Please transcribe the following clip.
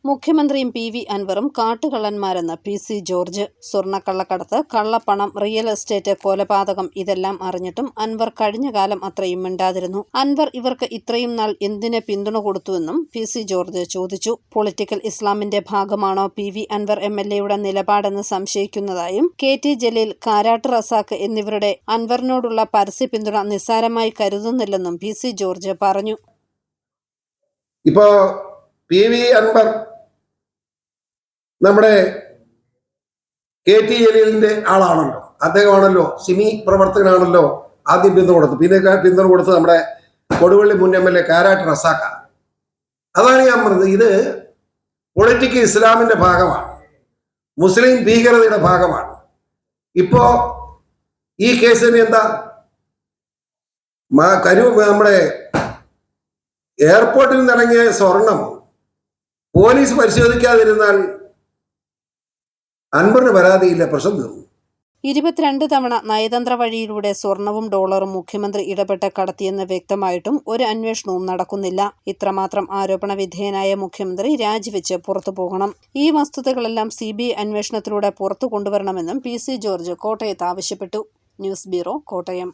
മുഖ്യമന്ത്രിയും PV. അൻവറും കാട്ടുകള്ളന്മാരെന്ന് PC. George. സ്വർണ്ണക്കള്ളക്കടത്ത്, കള്ളപ്പണം, real estate, കൊലപാതകം ഇതെല്ലാം അറിഞ്ഞിട്ടും അൻവർ കഴിഞ്ഞ കാലം അത്രയും മിണ്ടാതിരുന്നു. അൻവർ ഇവർക്ക് ഇത്രയും നാൾ എന്തിന് പിന്തുണ കൊടുത്തുവെന്നും പി.സി. ജോർജ് ചോദിച്ചു. പൊളിറ്റിക്കൽ ഇസ്ലാമിന്റെ ഭാഗമാണോ പി.വി. അൻവർ എം.എൽ.എയുടെ നിലപാടെന്ന് സംശയിക്കുന്നതായും കെ.ടി. ജലീൽ, കാരാട്ട് റസാഖ് എന്നിവരുടെ അൻവറിനോടുള്ള പരസ്യ പിന്തുണ നിസ്സാരമായി കരുതുന്നില്ലെന്നും പി.സി. ജോർജ് പറഞ്ഞു. ഇപ്പോ പി.വി. അൻവർ നമ്മുടെ കെ.ടി. ജലീലിന്റെ ആളാണല്ലോ, അദ്ദേഹമാണല്ലോ സിമി പ്രവർത്തകനാണല്ലോ ആദ്യം പിന്തുണ കൊടുത്തു. പിന്നെ പിന്തുണ കൊടുത്ത് നമ്മുടെ കൊടുവള്ളി മുൻ എം.എൽ.എ കാരാട്ട് റസാഖ. അതാണ് ഞാൻ പറഞ്ഞത്, ഇത് പൊളിറ്റിക്കൽ ഇസ്ലാമിന്റെ ഭാഗമാണ്, മുസ്ലിം ഭീകരതയുടെ ഭാഗമാണ്. ഇപ്പോ ഈ കേസിന് എന്താ നമ്മുടെ എയർപോർട്ടിൽ നിന്നിറങ്ങിയ സ്വർണം പോലീസ് പരിശോധിക്കാതിരുന്നാൽ അൻവറിന് പരാതിയില്ല, പ്രശ്നം തീർന്നു. 22 തവണ നയതന്ത്ര വഴിയിലൂടെ സ്വർണവും ഡോളറും മുഖ്യമന്ത്രി ഇടപെട്ട് കടത്തിയെന്ന് വ്യക്തമായിട്ടും ഒരു അന്വേഷണവും നടക്കുന്നില്ല. ഇത്രമാത്രം ആരോപണ വിധേയനായ മുഖ്യമന്ത്രി രാജിവെച്ച് പുറത്തു പോകണം. ഈ വസ്തുതകളെല്ലാം CBI അന്വേഷണത്തിലൂടെ പുറത്തു കൊണ്ടുവരണമെന്നും പി.സി. ജോർജ് കോട്ടയത്ത് ആവശ്യപ്പെട്ടു. News bureau, Kottayam.